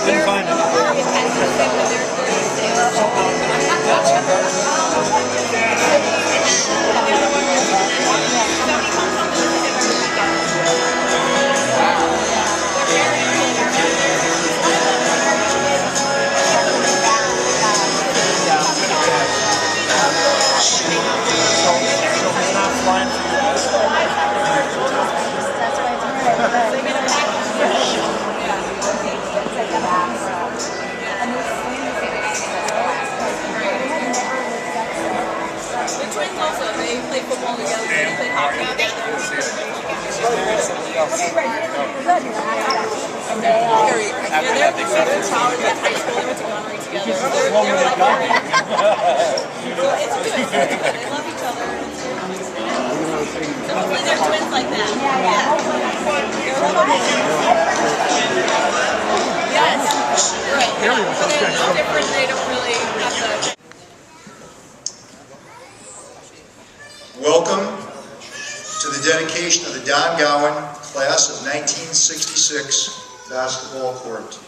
Didn't find it. They play football together, they play hockey together. They're big towers at high school, they went to Gowan together. They're like so it's good. They love each other. So hopefully they're twins like that. Yeah. Yes. Right. So they're no different, they don't really have to. Welcome to the dedication of the Don Gowan class of 1966 basketball court.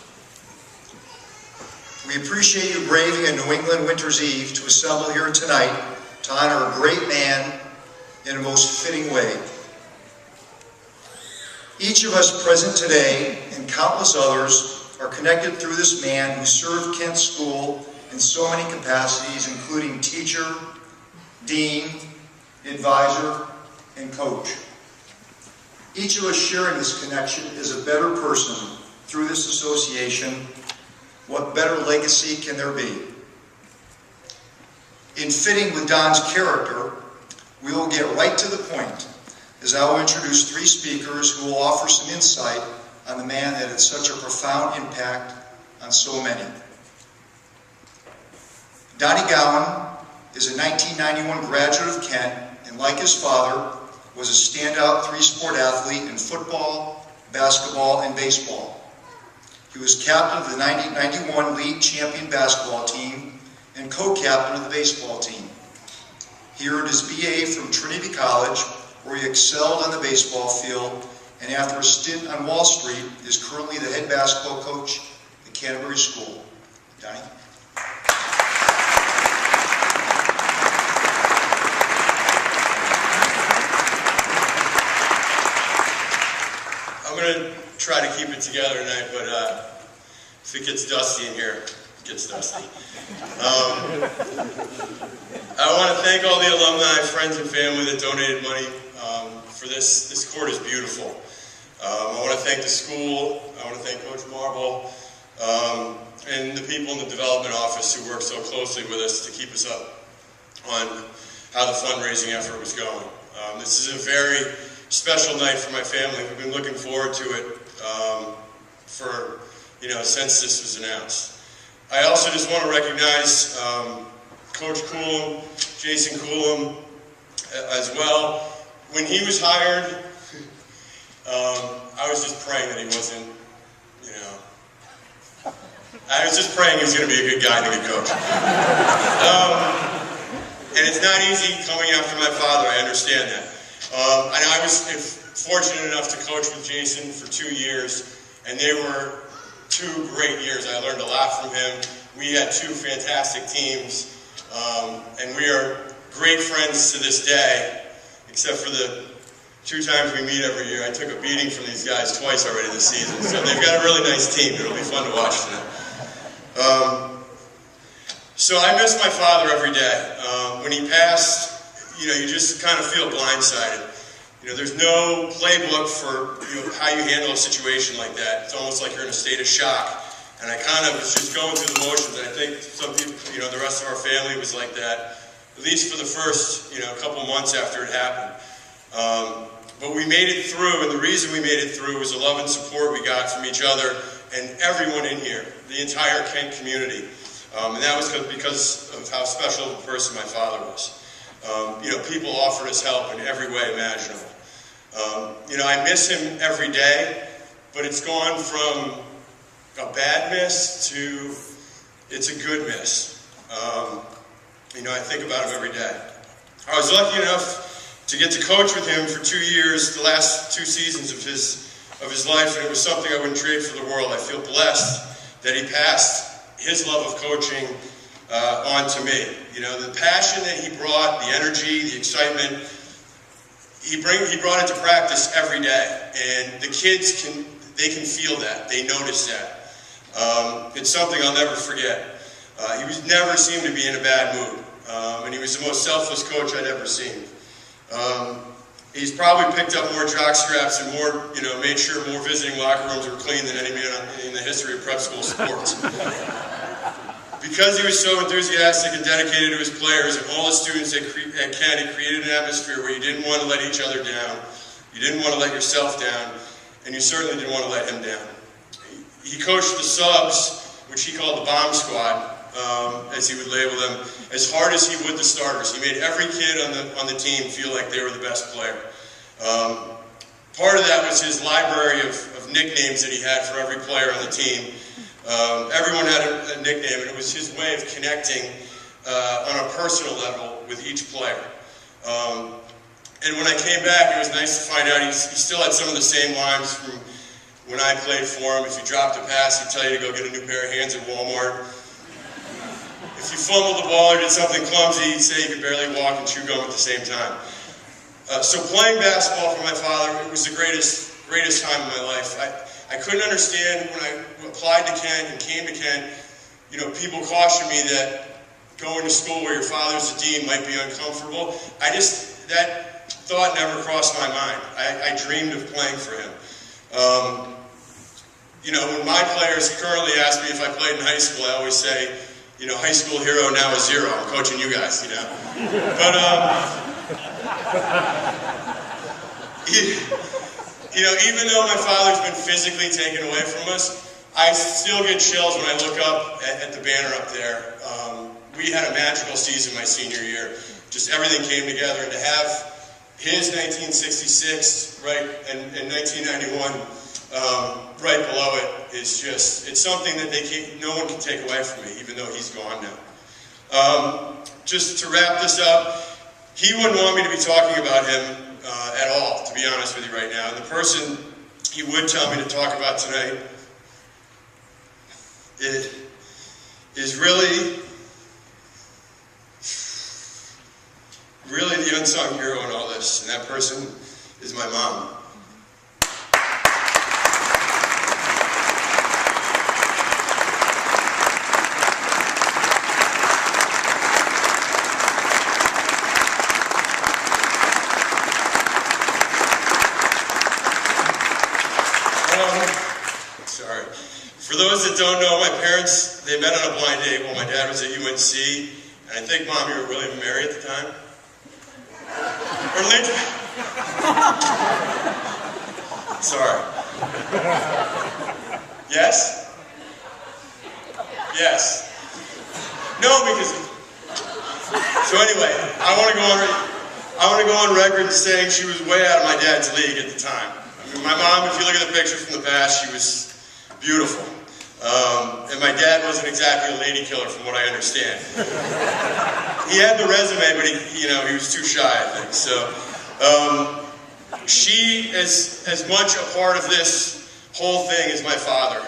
We appreciate you braving a New England winter's eve to assemble here tonight to honor a great man in a most fitting way. Each of us present today and countless others are connected through this man who served Kent School in so many capacities, including teacher, dean, advisor, and coach. Each of us sharing this connection is a better person through this association. What better legacy can there be? In fitting with Don's character, we will get right to the point, as I will introduce three speakers who will offer some insight on the man that had such a profound impact on so many. Donnie Gowan is a 1991 graduate of Kent, and like his father, was a standout three-sport athlete in football, basketball, and baseball. He was captain of the 1991 league champion basketball team and co-captain of the baseball team. He earned his BA from Trinity College, where he excelled on the baseball field, and after a stint on Wall Street, is currently the head basketball coach at Canterbury School. Donnie? I'm going to try to keep it together tonight, but if it gets dusty in here, it gets dusty. I want to thank all the alumni, friends, and family that donated money for this. This court is beautiful. I want to thank the school. I want to thank Coach Marble and the people in the development office who worked so closely with us to keep us up on how the fundraising effort was going. This is a very special night for my family. We've been looking forward to it since this was announced. I also just want to recognize Coach Coolum, Jason Coolum as well. When he was hired, I was just praying that he wasn't, I was just praying he was going to be a good guy and a good coach. And it's not easy coming after my father, I understand that. And I was fortunate enough to coach with Jason for 2 years, and they were 2 great years. I learned a lot from him. We had 2 fantastic teams, and we are great friends to this day, except for the 2 times we meet every year. I took a beating from these guys twice already this season, so they've got a really nice team. It'll be fun to watch tonight. So I miss my father every day. When he passed, you just kind of feel blindsided. There's no playbook for how you handle a situation like that. It's almost like you're in a state of shock. And I kind of was just going through the motions. And I think some people, the rest of our family was like that, at least for the first, couple months after it happened. But we made it through, and the reason we made it through was the love and support we got from each other and everyone in here, the entire Kent community. And that was because of how special of a person my father was. People offered us help in every way imaginable. I miss him every day, but it's gone from a bad miss to it's a good miss. I think about him every day. I was lucky enough to get to coach with him for 2 years, the last 2 seasons of his life, and it was something I wouldn't trade for the world. I feel blessed that he passed his love of coaching on to me. You know, the passion that he brought, the energy, the excitement, he brought it to practice every day, and the kids can feel that, they notice that. It's something I'll never forget. He never seemed to be in a bad mood, and he was the most selfless coach I'd ever seen. He's probably picked up more jock straps and more, made sure more visiting locker rooms were clean than any man in the history of prep school sports. Because he was so enthusiastic and dedicated to his players and all the students at Kent, he created an atmosphere where you didn't want to let each other down, you didn't want to let yourself down, and you certainly didn't want to let him down. He coached the subs, which he called the bomb squad, as he would label them, as hard as he would the starters. He made every kid on the team feel like they were the best player. Part of that was his library of nicknames that he had for every player on the team. Everyone had a nickname, and it was his way of connecting on a personal level with each player. And when I came back, it was nice to find out he still had some of the same lines from when I played for him. If you dropped a pass, he'd tell you to go get a new pair of hands at Walmart. If you fumbled the ball or did something clumsy, he'd say you could barely walk and chew gum at the same time. So playing basketball for my father, it was the greatest time of my life. I couldn't understand when I applied to Kent and came to Kent, people cautioned me that going to school where your father's the dean might be uncomfortable. That thought never crossed my mind. I dreamed of playing for him. When my players currently ask me if I played in high school, I always say, high school hero now is zero. I'm coaching you guys, But, even though my father's been physically taken away from us, I still get chills when I look up at the banner up there. We had a magical season my senior year. Just everything came together, and to have his 1966, right, and 1991 right below it is it's something that no one can take away from me, even though he's gone now. Just to wrap this up, he wouldn't want me to be talking about him at all, to be honest with you right now. And the person he would tell me to talk about tonight is really the unsung hero in all this, and that person is my mom. Sorry. For those that don't know, my parents, they met on a blind date while my dad was at UNC, and I think, Mom, you were William and Mary at the time? Or Lincoln? Sorry. Yes? Yes. No, because... So anyway, I want to go on record saying she was way out of my dad's league at the time. I mean, my mom, if you look at the pictures from the past, she was beautiful. And my dad wasn't exactly a lady killer from what I understand. He had the resume, but he was too shy, I think. So she is as much a part of this whole thing as my father.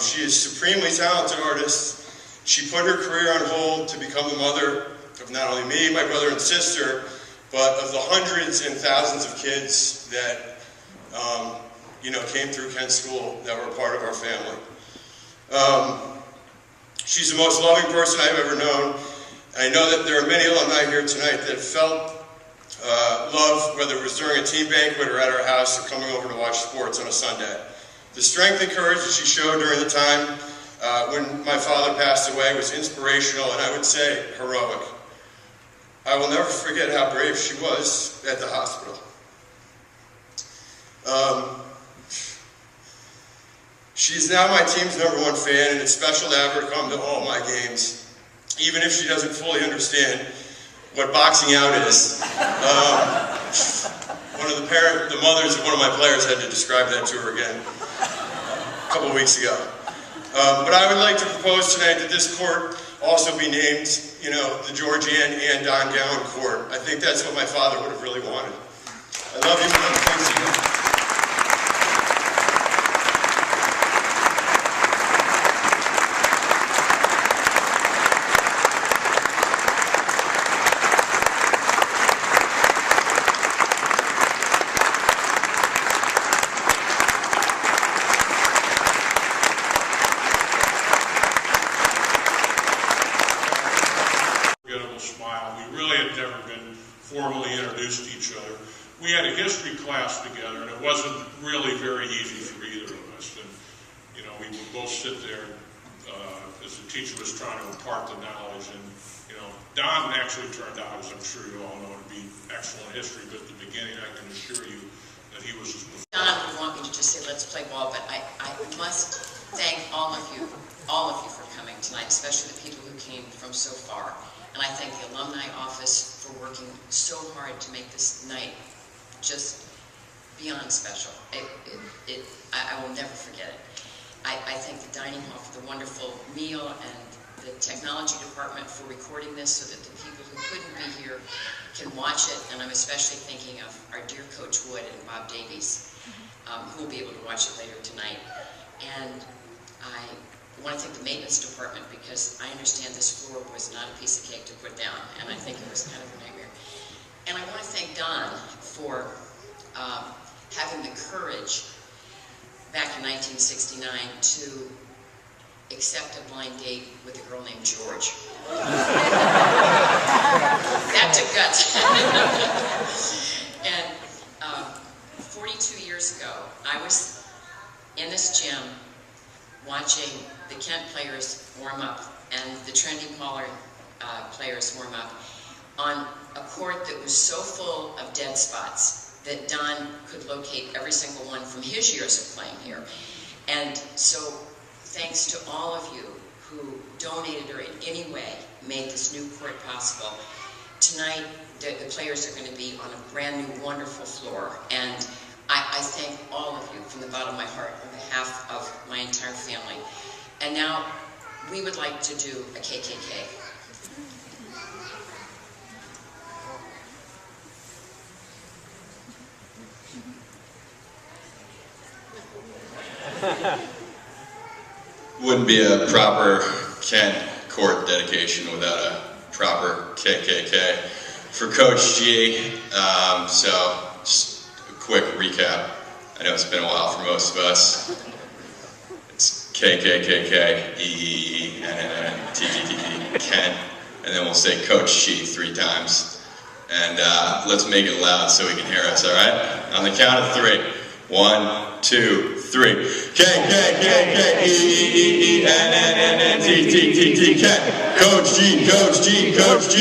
She is a supremely talented artist. She put her career on hold to become the mother of not only me, my brother and sister, but of the hundreds and thousands of kids that came through Kent School that were part of our family. She's the most loving person I've ever known. I know that there are many alumni here tonight that felt love, whether it was during a team banquet or at our house or coming over to watch sports on a Sunday. The strength and courage that she showed during the time when my father passed away was inspirational and I would say heroic. I will never forget how brave she was at the hospital. She's now my team's #1 fan, and it's special to have her come to all my games, even if she doesn't fully understand what boxing out is. The mothers of one of my players had to describe that to her again a couple weeks ago. But I would like to propose tonight that this court also be named, you know, the George and Don Gowan Court. I think that's what my father would have really wanted. I love you, Mom. Thanks again. Smile. We really had never been formally introduced to each other. We had a history class together, and it wasn't really very easy for either of us. And you know, we would both sit there as the teacher was trying to impart the knowledge. And you know, Don actually turned out, as I'm sure you all know, to be excellent history. But at the beginning, I can assure you that he was. Don would want me to just say, "Let's play ball," but I must thank all of you for coming tonight, especially the people who came from so far. And I thank the Alumni Office for working so hard to make this night just beyond special. I will never forget it. I thank the dining hall for the wonderful meal and the technology department for recording this so that the people who couldn't be here can watch it. And I'm especially thinking of our dear Coach Wood and Bob Davies, who will be able to watch it later tonight. And I want to thank the maintenance department because I understand this floor was not a piece of cake to put down, and I think it was kind of a nightmare. And I want to thank Don for having the courage back in 1969 to accept a blind date with a girl named George. That took guts. And 42 years ago, I was in this gym watching the Kent players warm up and the Trendy Pollard players warm up on a court that was so full of dead spots that Don could locate every single one from his years of playing here. And so thanks to all of you who donated or in any way made this new court possible. Tonight, the players are going to be on a brand new, wonderful floor. And I thank all of you from the bottom of my heart on behalf of my entire family. And now, we would like to do a KKK. Wouldn't be a proper Kent Court dedication without a proper KKK for Coach G. So just a quick recap. I know it's been a while for most of us. It's KKKK, EEENNNTTT, Kent, and then we'll say Coach G 3 times. And let's make it loud so we can hear us, all right? On the count of 3. 1, 2, 3. KKKK, EEEENNNTTT, Kent. Coach G, Coach G, Coach G.